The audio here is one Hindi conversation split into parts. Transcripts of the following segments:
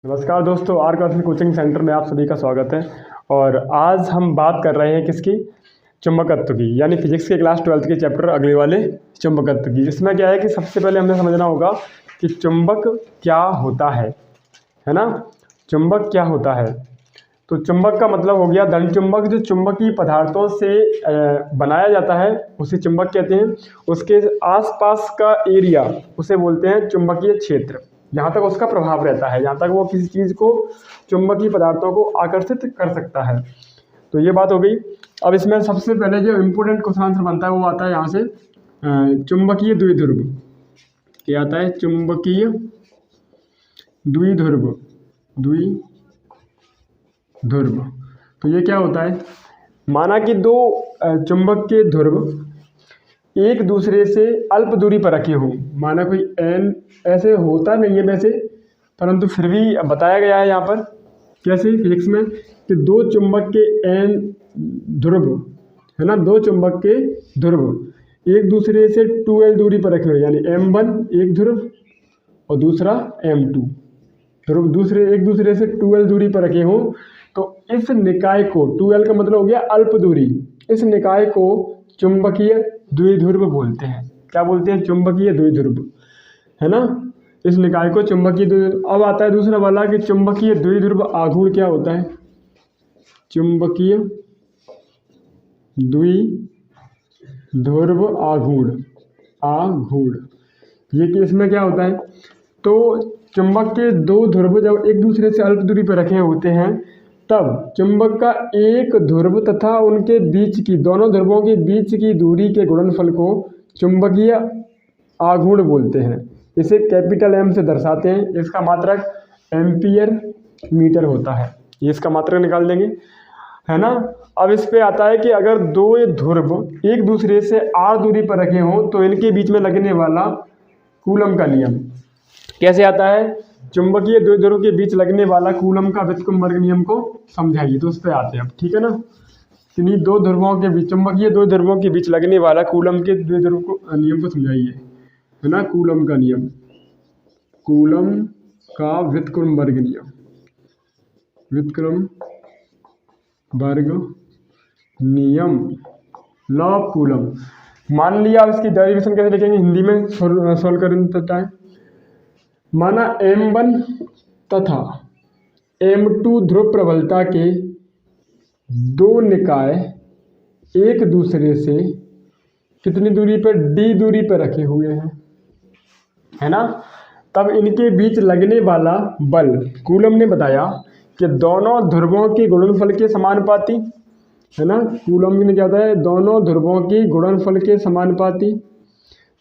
नमस्कार दोस्तों, आर क्लासिक कोचिंग सेंटर में आप सभी का स्वागत है। और आज हम बात कर रहे हैं किसकी, चुंबकत्व की, यानी फिजिक्स के क्लास 12th के चैप्टर अगले वाले चुंबकत्व की। इसमें क्या है कि सबसे पहले हमें समझना होगा कि चुंबक क्या होता है ना। चुंबक क्या होता है, तो चुंबक का मतलब हो गया धन चुंबक, जो चुंबकीय पदार्थों से बनाया जाता है उसे चुंबक कहते हैं। उसके आसपास का एरिया उसे बोलते हैं चुंबकीय क्षेत्र, जहाँ तक उसका प्रभाव रहता है, जहाँ तक वो किसी चीज़ को, चुंबकीय पदार्थों को आकर्षित कर सकता है। तो ये बात हो गई। अब इसमें सबसे पहले जो इम्पोर्टेंट क्वेश्चन आंसर बनता है वो आता है यहाँ से, चुंबकीय द्विध्रुव। क्या आता है? चुंबकीय द्विध्रुव। द्विध्रुव तो ये क्या होता है? माना कि दो चुंबक के ध्रुव एक दूसरे से अल्प दूरी पर रखे हों। माना कोई एन, ऐसे होता नहीं है वैसे, परंतु फिर भी बताया गया है यहाँ पर कैसे फिजिक्स में कि दो चुंबक के एन ध्रुव है ना, दो चुंबक के ध्रुव एक दूसरे से 2l दूरी पर रखे हुए, यानी m1 एक ध्रुव और दूसरा m2 ध्रुव दूसरे एक दूसरे से 2l दूरी पर रखे हों, तो इस निकाय को, 2l का मतलब हो गया अल्प दूरी, इस निकाय को चुंबकीय द्विध्रुव बोलते हैं। क्या बोलते हैं? चुंबकीय द्विध्रुव, है ना। इस निकाय को चुंबकीय द्विध्रुव। अब आता है दूसरा वाला कि चुंबकीय द्विध्रुव आघूर्ण क्या होता है? चुंबकीय द्विध्रुव आघूर्ण ये कि इसमें क्या होता है, तो चुंबक के दो ध्रुव जब एक दूसरे से अल्प दूरी पर रखे होते हैं, तब चुंबक का एक ध्रुव तथा उनके बीच की, दोनों ध्रुवों के बीच की दूरी के गुणनफल को चुंबकीय आघूर्ण बोलते हैं। इसे कैपिटल M से दर्शाते हैं। इसका मात्रक एम्पियर मीटर होता है। ये इसका मात्रक निकाल देंगे, है ना। अब इस पे आता है कि अगर दो ध्रुव एक दूसरे से r दूरी पर रखे हों, तो इनके बीच में लगने वाला कूलम का नियम कैसे आता है? चुंबकीय द्विध्रुव के बीच लगने वाला कूलम का व्युत्क्रमवर्ग नियम को समझाइए। तो उस पर आते हैं अब, ठीक है ना। इन्हीं दो ध्रुवों के बीच, चुंबकीय दो ध्रुवों के बीच लगने वाला कूलम के द्विध्रुव को नियम को समझाइए, है ना। कूलम का नियम, कूलम का व्युत्क्रमवर्ग नियम, व्युत्क्रमवर्ग नियम, लॉ ऑफ कूलम। मान लिया, अब इसकी डेरिवेशन कैसे लिखेंगे हिंदी में, सोल्व करता है। माना M1 तथा M2 ध्रुव प्रबलता के दो निकाय एक दूसरे से कितनी दूरी पर? d दूरी पर रखे हुए हैं, है ना। तब इनके बीच लगने वाला बल, कूलम ने बताया कि दोनों ध्रुवों के गुणनफल के समानुपाती, है ना। कूलम ने क्या होता है? दोनों ध्रुवों के गुणनफल के समानुपाती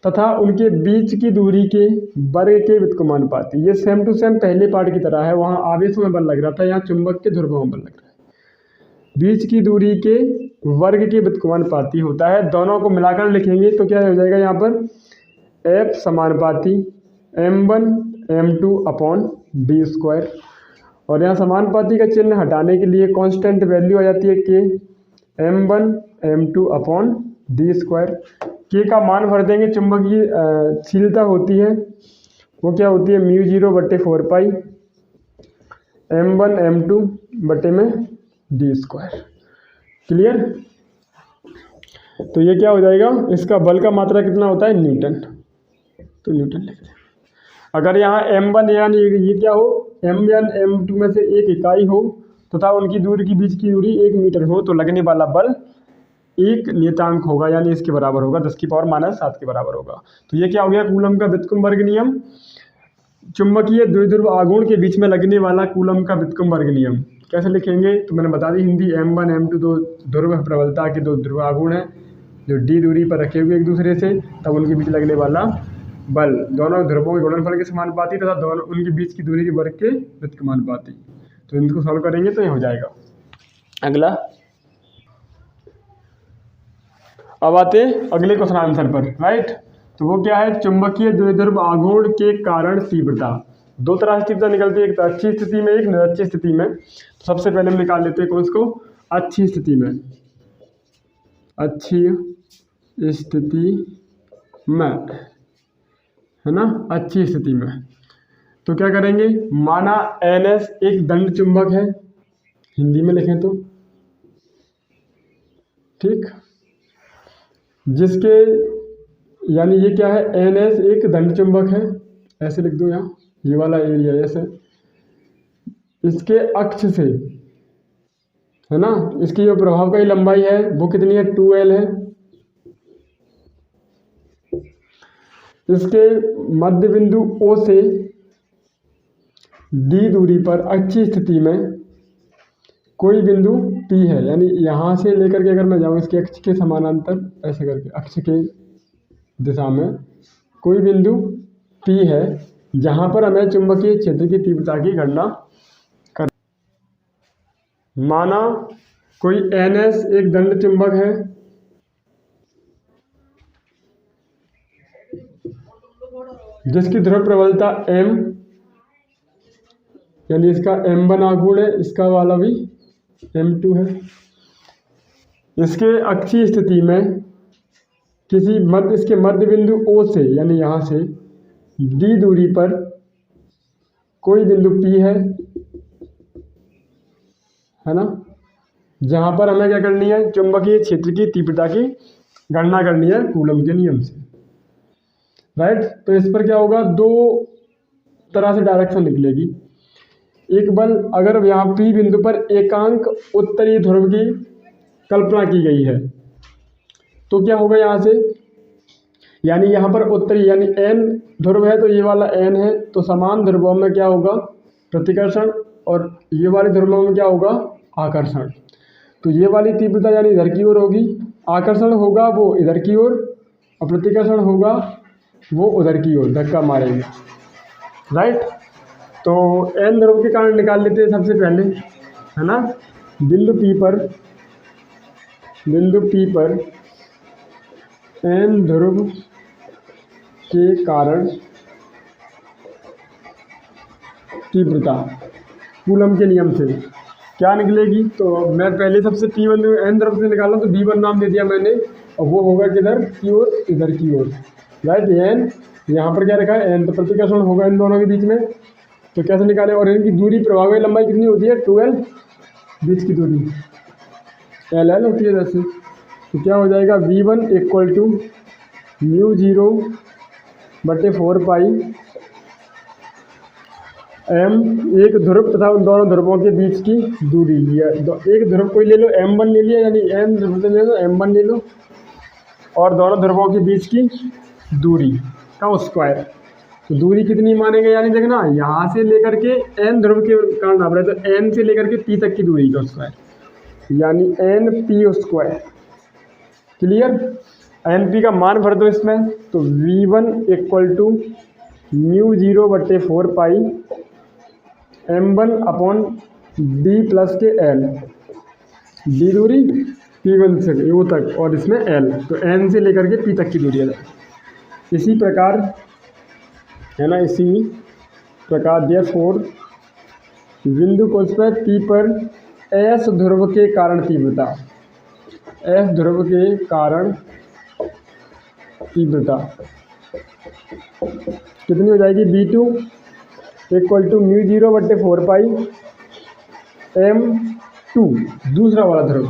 तथा उनके बीच की दूरी के वर्ग के व्युत्क्रमानुपाती। ये सेम टू सेम पहले पार्ट की तरह है। वहाँ आवेशों में बल लग रहा था, यहाँ चुंबक के ध्रुवों में बल लग रहा है। बीच की दूरी के वर्ग के व्युत्क्रमानुपाती होता है। दोनों को मिलाकर लिखेंगे तो क्या हो जाएगा यहाँ पर? F समानुपाती M1 M2 अपॉन d²। और यहाँ समानुपाती का चिन्ह हटाने के लिए कांस्टेंट वैल्यू आ जाती है K, M1 M2 upon d²। K का मान भर देंगे। चुंबकीय शीलता होती है वो क्या होती है? μ0/4π M1 M2 बटे में d²। क्लियर? तो ये क्या हो जाएगा? इसका बल का मात्रा कितना होता है? न्यूटन। तो न्यूटन लिख दें। अगर यहाँ M1 यानी ये क्या हो, M1 M2 में से एक इकाई हो तथा उनकी दूरी के बीच की दूरी 1 मीटर हो, तो लगने वाला बल एक नियतांक होगा, यानी इसके बराबर होगा 10⁻⁷ के बराबर होगा। तो ये क्या हो गया? कूलम का व्युत्क्रमवर्ग नियम। चुंबकीय द्विध्रुव आघूर्ण के बीच में लगने वाला कूलम का व्युत्क्रमवर्ग नियम कैसे लिखेंगे? तो मैंने बता दी हिंदी। M1 M2 दो ध्रुव प्रबलता के दो ध्रुव आघूर्ण हैं जो d दूरी पर रखे हुए एक दूसरे से, तब उनके बीच लगने वाला बल दोनों ध्रुवों के गुणनफल के समानुपाती तथा दोनों उनके बीच की दूरी के वर्ग के व्युत्क्रमानुपाती। तो इनको सॉल्व करेंगे तो ये हो जाएगा। अगला, अब आते अगले क्वेश्चन आंसर पर, राइट। तो वो क्या है? चुंबकीय द्विध्रुव आघूर्ण के कारण तीव्रता। दो तरह से तीव्रता निकलती है, एक तो अच्छी स्थिति में, एक निरक्षी स्थिति में। तो सबसे पहले हम निकाल लेते हैं कौन को? अच्छी स्थिति में। अच्छी स्थिति में, है ना, अच्छी स्थिति में। तो क्या करेंगे, माना NS एक दंड चुंबक है, हिंदी में लिखें तो, ठीक, जिसके यानी ये क्या है, NS एक दंड चुंबक है, ऐसे लिख दो यहाँ, ये वाला एरिया ऐसे, इसके अक्ष से, है ना, इसकी जो प्रभावकारी लंबाई है वो कितनी है, 2L है। इसके मध्य बिंदु O से D दूरी पर अक्षीय स्थिति में कोई बिंदु P है, यानी यहाँ से लेकर के अगर मैं जाऊँ इसके अक्ष के समानांतर, ऐसे करके अक्ष के दिशा में कोई बिंदु P है, जहाँ पर हमें चुंबकीय क्षेत्र की तीव्रता की गणना कर, माना कोई NS एक दंड चुंबक है, जिसकी ध्रुव प्रबलता M, यानी इसका M1 आघूर्ण है, इसका वाला भी M2 है। इसके अक्षीय स्थिति में इसके मध्य बिंदु O से, यानी यहाँ से D दूरी पर कोई बिंदु P है ना, जहाँ पर हमें क्या करनी है, चुंबकीय क्षेत्र की तीव्रता की गणना करनी है कूलम के नियम से, राइट। तो इस पर क्या होगा, दो तरह से डायरेक्शन निकलेगी। एक बल अगर यहाँ P बिंदु पर एकांक उत्तरी ध्रुव की कल्पना की गई है, तो क्या होगा यहाँ से, यानी यहाँ पर उत्तरी यानी N ध्रुव है, तो ये वाला N है, तो समान ध्रुवों में क्या होगा, प्रतिकर्षण, और ये वाले ध्रुवों में क्या होगा, आकर्षण। तो ये वाली तीव्रता यानी इधर की ओर होगी, आकर्षण होगा वो इधर की ओर, और प्रतिकर्षण होगा वो उधर की ओर, धक्का मारेंगे, राइट। तो N ध्रुव के कारण निकाल लेते हैं सबसे पहले, है ना। बिंदु P पर N ध्रुव के कारण तीव्रता कूलम के नियम से क्या निकलेगी, तो मैं पहले सबसे P1 N ध्रुव से निकाला, तो B1 नाम दे दिया मैंने, और वो होगा किधर की ओर, इधर की ओर, राइट। N यहाँ पर क्या रखा है, N, तो प्रतिकर्षण होगा इन दोनों के बीच में, तो कैसे निकालें, और इनकी दूरी प्रभावी लंबाई कितनी होती है, 2L, बीच की दूरी LL होती है जैसे। तो क्या हो जाएगा, V1 = μ0/4 पाई M, एक ध्रुव तथा उन दोनों ध्रुवों के बीच की दूरी, एक ध्रुव कोई ले लो, M1 ले लिया, यानी N ध्रुव से ले लो, M1 ले लो, और दोनों ध्रुवों के बीच की दूरी का स्क्वायर। तो दूरी कितनी मानेंगे, यानी देखना यहाँ से लेकर के N ध्रुव के कारण नाप रहे, तो N से लेकर के P तक की दूरी का स्क्वायर, यानी NP²। क्लियर, NP का मान भर दो इसमें, तो V1 = μ0/4 पाई M1/D प्लस के L, D दूरी P1 से O तक, और इसमें L, तो N से लेकर के P तक की दूरी है। इसी प्रकार है ना, इसी प्रकार therefore बिंदु कोश पर P पर S ध्रुव के कारण तीव्रता, S ध्रुव के कारण तीव्रता कितनी हो जाएगी, B2 = μ0/4 पाई M2, दूसरा वाला ध्रुव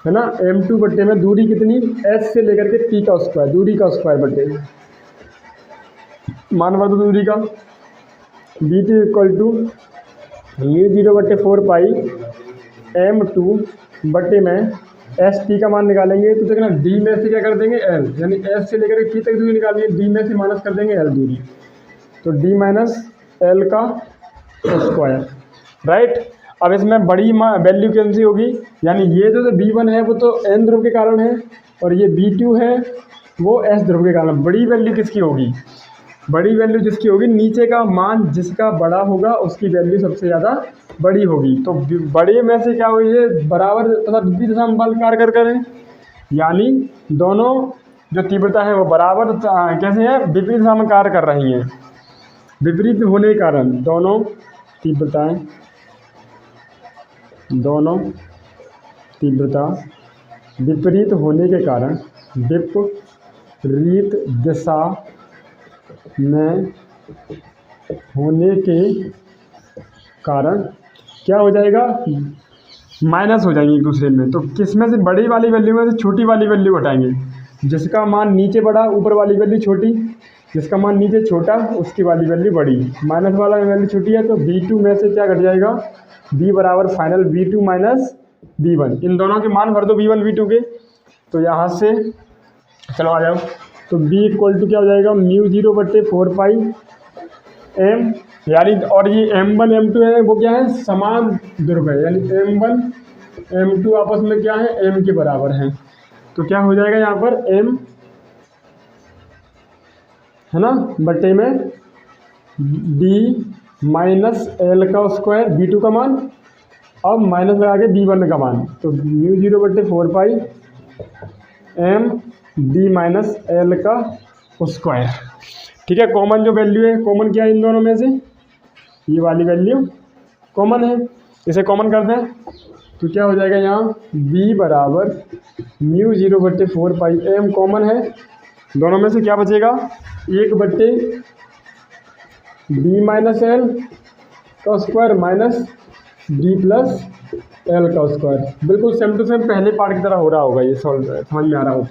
है ना, M2 बट्टे में दूरी कितनी, S से लेकर के P का स्क्वायर, दूरी का स्क्वायर बट्टे मान भर दो दूरी का, B2 = μ0/4 पाई M2 बट्टे में SP का मान निकालेंगे, तो देखना D में से क्या कर देंगे L, यानी S से लेकर P तक दूरी निकालिए, D में से माइनस कर देंगे L दूरी, तो D - L का स्क्वायर, राइट। अब इसमें बड़ी वैल्यू कौन सी होगी, यानी ये जो B1 है वो तो N ध्रुव के कारण है, और ये B2 है वो S ध्रुव के कारण। बड़ी वैल्यू किसकी होगी, बड़ी वैल्यू जिसकी होगी, नीचे का मान जिसका बड़ा होगा उसकी वैल्यू सबसे ज़्यादा बड़ी होगी। तो बड़े में से क्या हुई है, बराबर तथा विपरीत दिशा में बल कार्य करें, यानी दोनों जो तीव्रता है वो बराबर कैसे है, विपरीत दिशा में कार्य कर रही हैं। विपरीत होने के कारण दोनों तीव्रता विपरीत होने के कारण विपरीत दिशा में होने के कारण क्या हो जाएगा, माइनस हो जाएंगे एक दूसरे में। तो किस में से, बड़ी वाली वैल्यू में से छोटी वाली वैल्यू हटाएंगे, जिसका मान नीचे बड़ा ऊपर वाली वैल्यू छोटी, जिसका मान नीचे छोटा उसकी वाली वैल्यू बड़ी। माइनस वाला वैल्यू छोटी है तो V2 में से क्या घट जाएगा, B बराबर फाइनल V2 माइनस V1। इन दोनों के मान भर दो V1 V2 के। तो यहाँ से चलो आ जाओ, तो B इक्वल टू क्या हो जाएगा, μ0/4 m, यानी और ये M1 M2 है वो क्या है, समान ध्रुव है, यानी M1 M2 आपस में क्या है, M के बराबर हैं। तो क्या हो जाएगा यहाँ पर M है ना बटे में B माइनस L का स्क्वायर B2 का मान, अब माइनस लगा के B1 का मान, तो μ0/4 M B माइनस L का स्क्वायर। ठीक है, कॉमन जो वैल्यू है, कॉमन क्या है इन दोनों में से, ये वाली वैल्यू कॉमन है, इसे कॉमन कर दें तो क्या हो जाएगा, यहाँ B बराबर μ0/4 M कॉमन है, दोनों में से क्या बचेगा, 1/B माइनस L का square minus B plus L का स्क्वायर। बिल्कुल सेम टू सेम पहले पार्ट की तरह हो रहा होगा, ये सॉल्व समझ में आ रहा हो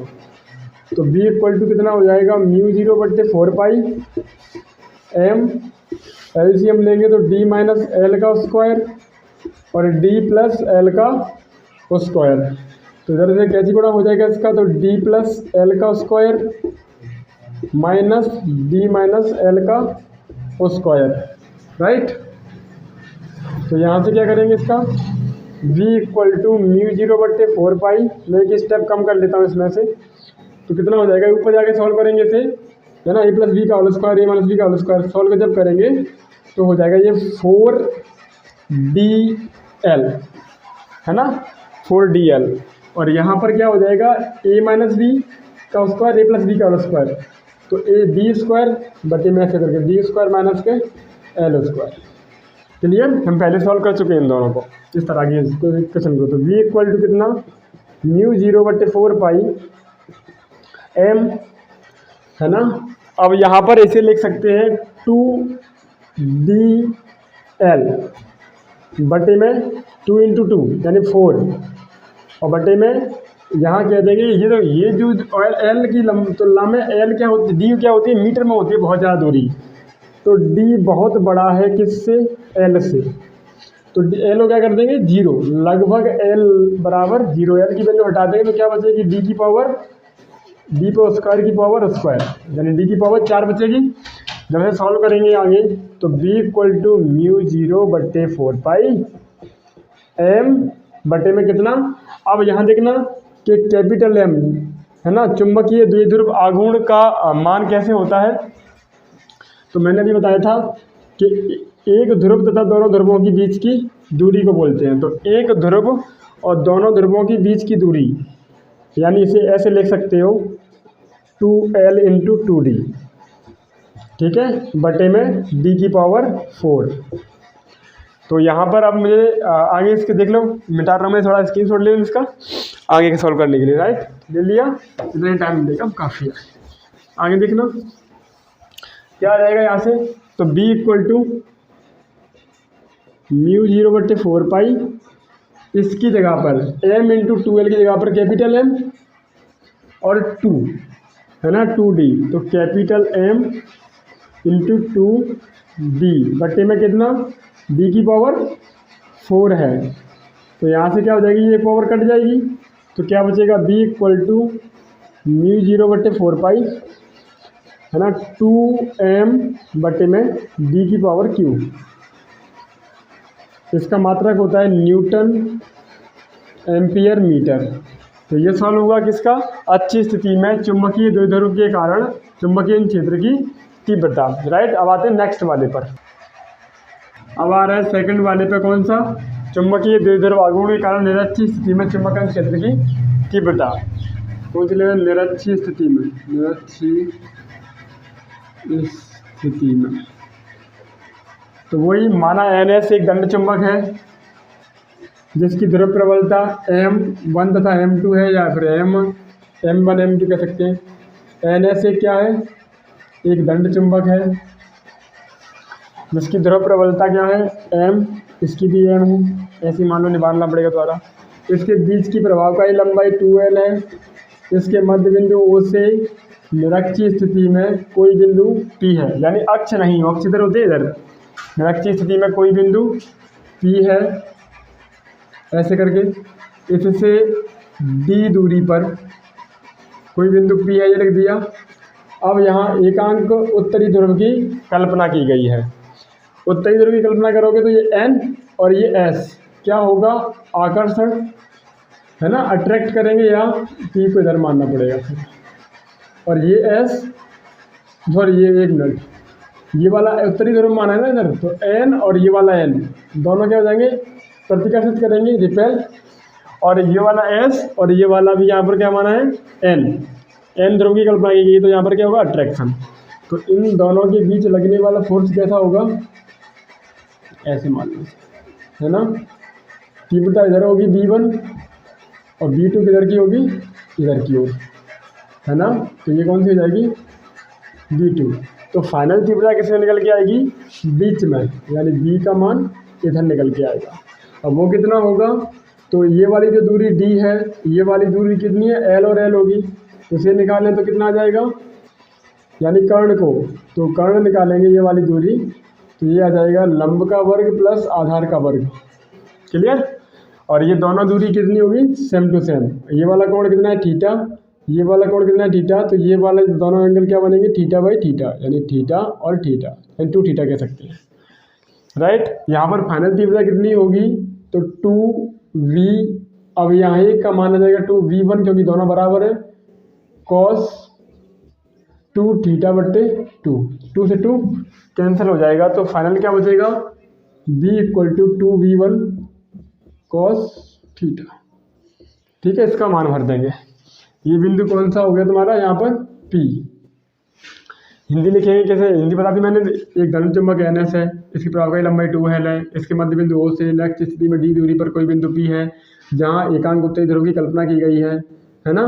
तो B इक्वल टू कितना हो जाएगा, μ0/4 M, एलसीएम लेंगे तो D माइनस L का स्क्वायर और D प्लस L का स्क्वायर। तो इधर से कैसे गुणा हो जाएगा इसका, तो D प्लस L का square minus D minus L का स्क्वायर, राइट। तो यहाँ से क्या करेंगे इसका, V इक्वल टू μ0/4, मैं एक स्टेप कम कर लेता हूँ इसमें से, तो कितना हो जाएगा, ऊपर जाके सॉल्व करेंगे इसे, है ना, a प्लस बी का whole square a minus B का होल स्क्वायर, सॉल्व जब करेंगे तो हो जाएगा ये 4DL, है ना, 4DL। और यहाँ पर क्या हो जाएगा, a माइनस बी का स्क्वायर a प्लस बी का होल स्क्वायर, तो a b स्क्वायर बटे में ऐसे करके d स्क्वायर माइनस के L स्क्वायर। क्लियर, हम पहले सॉल्व कर चुके हैं इन दोनों को इस तरह के क्वेश्चन को। तो v इक्वल टू कितना, μ0/4 M, है ना। अब यहाँ पर ऐसे लिख सकते हैं 2DL बटे में 2 × 2 यानी 4, और बटे में यहाँ कह देंगे ये जो L की तुलना में L क्या होती है, D क्या होती है, मीटर में होती है बहुत ज़्यादा दूरी, तो D बहुत बड़ा है किससे, L से, तो L को क्या कर देंगे 0, लगभग L बराबर 0, L की वैल्यू हटा देंगे तो क्या बचेगी, D की पावर D पर स्क्वायर की पावर स्क्वायर, यानी D की पावर 4 बचेगी। जब हम सॉल्व करेंगे आगे तो B इक्वल टू μ0/4 M बटे में कितना, अब यहाँ देखना कि कैपिटल M है ना, चुंबकीय द्विध्रुव आघूर्ण का मान कैसे होता है, तो मैंने भी बताया था कि एक ध्रुव तथा दोनों ध्रुवों के बीच की दूरी को बोलते हैं। तो एक ध्रुव और दोनों ध्रुवों के बीच की दूरी, यानी इसे ऐसे लिख सकते हो 2L × 2D, ठीक है, बटे में D की पावर 4। तो यहाँ पर अब मुझे आगे इसके देख लो, मिटा रहा हूँ मैं, थोड़ा स्क्रीनशॉट ले इसका आगे के सॉल्व करने के लिए, राइट, ले लिया, इतना टाइम मिलेगा काफ़ी है। आगे देखना क्या आ जाएगा यहाँ से, तो B इक्वल टू μ0/4 इसकी जगह पर M × 2L की जगह पर कैपिटल M और 2 है ना 2D, तो कैपिटल M × 2D बटे में कितना, D की पावर 4 है, तो यहाँ से क्या हो जाएगी, ये पावर कट जाएगी, तो क्या बचेगा, B इक्वल टू μ0/4 है ना 2M बटे में D की पावर Q। इसका मात्रक होता है न्यूटन एम्पियर मीटर। तो ये सॉल्व हुआ किसका, अच्छी स्थिति में चुंबकीय द्विध्रुव के कारण चुंबकीय क्षेत्र की तीव्रता, राइट। अब आते हैं नेक्स्ट वाले पर, अब आ रहा है सेकंड वाले पे, कौन सा, चुंबकीय द्विध्रुव आघूर्ण के कारण निरक्षीय स्थिति में चुंबकीय क्षेत्र की तीव्रता, कौन सी लेवल, निरक्षीय स्थिति में, निरक्षीय स्थिति में, तो वही माना NS एक दंड चुंबक है जिसकी ध्रुव प्रबलता M1 तथा M2 है, या फिर M1 M2 कह सकते हैं। NS एक क्या है, एक दंड चुंबक है जिसकी ध्रुव प्रबलता क्या है m, इसकी भी m है, ऐसी मान लो निकालना पड़ेगा द्वारा। इसके बीच की प्रभावकारी लंबाई 2l है। इसके मध्य बिंदु O से निरक्षीय स्थिति में कोई बिंदु P है, यानी अक्ष नहीं, अक्ष इधर होते इधर, निरक्षीय स्थिति में कोई बिंदु P है। ऐसे करके इससे D दूरी पर कोई बिंदु P है, ये लिख दिया। अब यहाँ एकांक उत्तरी ध्रुव की कल्पना की गई है। उत्तरी ध्रुव की कल्पना करोगे तो ये N और ये S क्या होगा, आकर्षण है ना, अट्रैक्ट करेंगे, या P को इधर मानना पड़ेगा फिर। और ये S, सॉरी ये एक मिनट, ये वाला उत्तरी ध्रुव माना है ना इधर, तो N और ये वाला N दोनों क्या हो जाएंगे, प्रतिकर्षित करेंगे, रिपेल। और ये वाला S और ये वाला भी यहाँ पर क्या माना है N ध्रुव की कल्पना की गई, तो यहाँ पर क्या होगा, अट्रैक्शन। तो इन दोनों के बीच लगने वाला फोर्स कैसा होगा, ऐसे मान लो, है ना। तीव्रता इधर होगी V1 और V2 किधर की होगी, इधर की होगी, है ना। तो ये कौन सी हो जाएगी, V2। तो फाइनल तीव्रता किसमें निकल के आएगी, बीच में, यानी V का मान इधर निकल के आएगा। अब वो कितना होगा, तो ये वाली जो दूरी D है, ये वाली दूरी कितनी है, L और L होगी, तो इसे निकालें तो कितना आ जाएगा, यानी कर्ण को, तो कर्ण निकालेंगे ये वाली दूरी, तो ये आ जाएगा लंब का वर्ग प्लस आधार का वर्ग, क्लियर। और ये दोनों दूरी कितनी होगी, सेम टू सेम। ये वाला कोण कितना है, थीटा, ये वाला कोण कितना है, थीटा, तो ये वाले दोनों एंगल क्या बनेंगे, थीटा बाई थीटा, यानी थीटा और थीटा, यानी 2 थीटा कह सकते हैं, राइट। यहाँ पर फाइनल तीव्रता कितनी होगी, तो 2v, अब यहाँ एक का मान आ जाएगा 2v1, क्योंकि दोनों बराबर है, cos 2 थीटा बट्टे 2 से 2 कैंसिल हो जाएगा, तो फाइनल क्या बचेगा, v equal to 2v1 cos theta, ठीक है। इसका मान भर देंगे। ये बिंदु कौन सा हो गया तुम्हारा, यहाँ पर P। हिंदी लिखेंगे कैसे, हिंदी बता दी मैंने। एक धनु चुंबक NS है, इसकी प्रभावकारी लंबाई 2l है, इसके मध्य बिंदु O से नेक्स्ट स्थिति में D दूरी पर कोई बिंदु P है, जहाँ एकांक उत्तरी ध्रुव की कल्पना की गई है ना।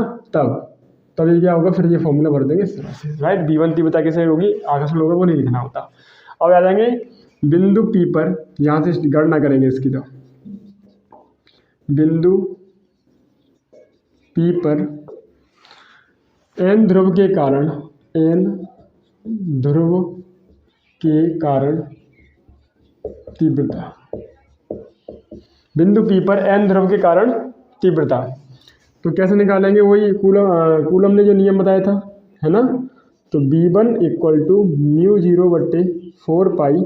तब ये क्या होगा, फिर ये फॉर्मूला भर देंगे इस तरह से, राइट। V1 तीव्रता कैसे होगी, आकर्षण होगा, वो नहीं लिखना होता। अब आ जाएंगे बिंदु P पर, यहाँ से गणना करेंगे इसकी। तो बिंदु P पर N ध्रुव के कारण, N ध्रुव के कारण तीव्रता, बिंदु P पर N ध्रुव के कारण तीव्रता, तो कैसे निकालेंगे, वही कूलम ने जो नियम बताया था, है ना। तो B1 इक्वल टू μ0 बट्टे 4 पाई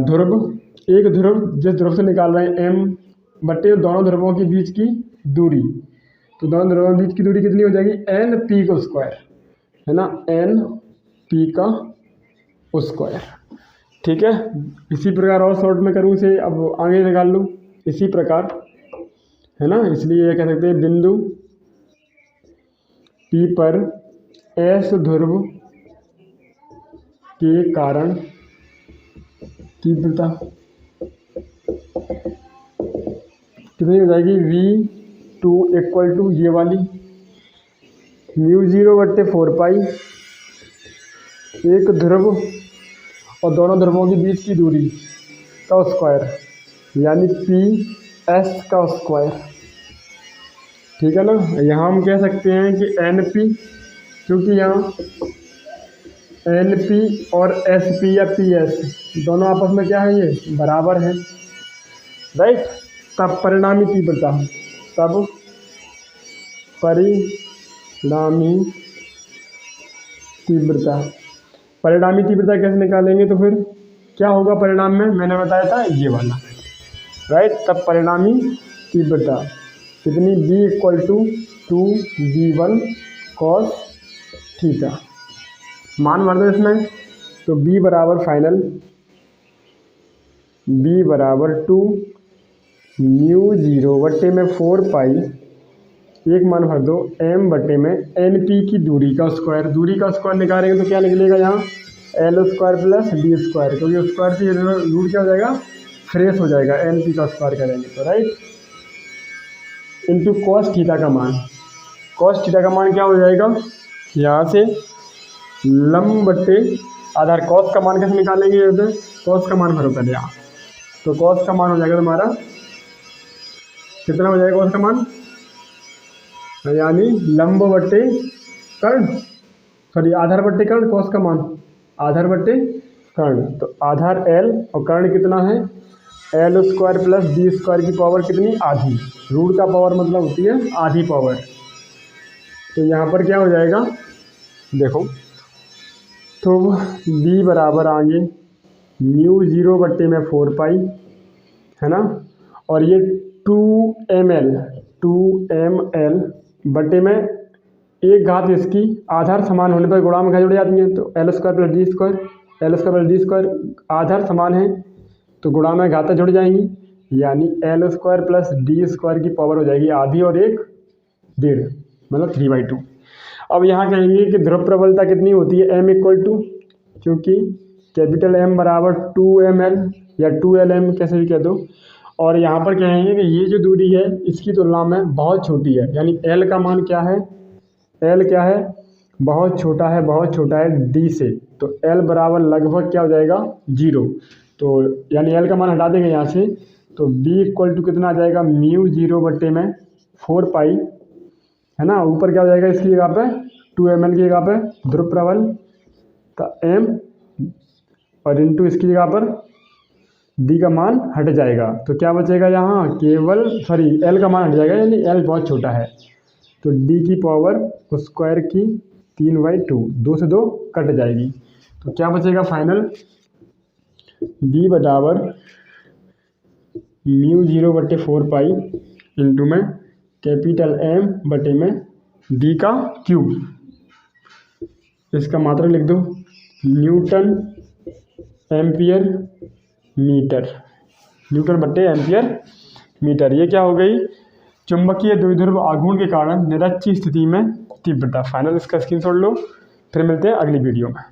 ध्रुव, एक ध्रुव जिस ध्रुव से निकाल रहे हैं M बट्टे दोनों ध्रुवों के बीच की दूरी, तो दोनों ध्रुवों के बीच की दूरी कितनी हो जाएगी, NP का स्क्वायर, है ना, NP का स्क्वायर, ठीक है। इसी प्रकार और शॉर्ट में करूँ इसे, अब आगे निकाल लूँ इसी प्रकार, है ना। इसलिए ये कह सकते हैं बिंदु P पर S ध्रुव के कारण तीव्रता कितनी हो जाएगी, V2 इक्वल टू ये वाली μ0 बट्टे 4 पाई, एक ध्रुव और दोनों ध्रुवों के बीच की दूरी का स्क्वायर, यानी PS का स्क्वायर, ठीक है ना। यहाँ हम कह सकते हैं कि NP, क्योंकि यहाँ NP और SP या PS दोनों आपस में क्या है, ये बराबर है, राइट। तब परिणामी तीव्रता, परिणामी तीव्रता कैसे निकालेंगे, तो फिर क्या होगा परिणाम में, मैंने बताया था ये वाला, राइट। तब परिणामी तीव्रता कितनी, B equal to 2v1 cos theta, मान भर दो इसमें, तो B बराबर फाइनल B बराबर 2 μ0 बट्टे में 4 पाई, एक मान भर दो M बट्टे में NP की दूरी का स्क्वायर निकालेंगे तो क्या निकलेगा, यहाँ L square plus D square, क्योंकि स्क्वायर से रूट क्या हो जाएगा, फ्रेश हो जाएगा, NP का स्क्वायर करेंगे तो, राइट। इंटू कॉस थीटा का मान क्या हो जाएगा, यहाँ से लंब बट्टे आधार कॉस का मान कैसे निकालेंगे, इधर कॉस का मान भरो पहले यहाँ। तो कॉस का मान हो जाएगा तुम्हारा कितना हो जाएगा, कॉस का मान यानी लंब बट्टे कर्ण, सॉरी आधार बट्टे कर्ण, कॉस का मान आधार बट्टे कर्ण। तो आधार l और कर्ण कितना है, l square plus d square की पावर कितनी, आधी। रूट का पावर मतलब होती है आधी पावर। तो यहाँ पर क्या हो जाएगा देखो, तो b बराबर आगे μ0 बट्टे में 4 पाई है ना, और ये 2ml बट्टे में एक घात इसकी, आधार समान होने पर गुणा में घात जुड़ जाती है। तो l square plus D square, l square plus D square आधार समान है तो गुणा में घाता जुड़ जाएंगी, यानी l square plus D square की पावर हो जाएगी आधी और एक डेढ़, मतलब 3/2। अब यहाँ कहेंगे कि ध्रुव प्रबलता कितनी होती है, m इक्वल टू, क्योंकि कैपिटल M बराबर 2ml या 2lm कैसे भी कह दो, और यहाँ पर कहेंगे कि ये जो दूरी है इसकी तुलना में बहुत छोटी है, यानी l का मान क्या है, l क्या है, बहुत छोटा है, बहुत छोटा है d से। तो l बराबर लगभग क्या हो जाएगा 0, तो यानी l का मान हटा देंगे यहाँ से, तो b इक्वल टू कितना आ जाएगा μ0 बट्टे में 4 पाई है ना, ऊपर क्या हो जाएगा इसकी जगह पे 2ml की जगह पे ध्रुव प्रबल का m, और इंटू इसकी जगह पर d का मान हट जाएगा, तो क्या बचेगा यहाँ केवल, सॉरी l का मान हट जाएगा, यानी l बहुत छोटा है, तो d की पावर स्क्वायर की 3/2, 2 से 2 कट जाएगी। तो क्या बचेगा फाइनल, b बराबर μ0 बट्टे 4 पाई इंटू में कैपिटल M बटे में d का क्यूब, इसका मात्रा लिख दो न्यूटन एम्पियर मीटर, न्यूटन बट्टे एम्पियर मीटर। ये क्या हो गई, चुंबकीय द्विध्रुव आघूर्ण के कारण निरक्षीय स्थिति में तीव्रता। फाइनल इसका स्क्रीनशॉट लो, फिर मिलते हैं अगली वीडियो में।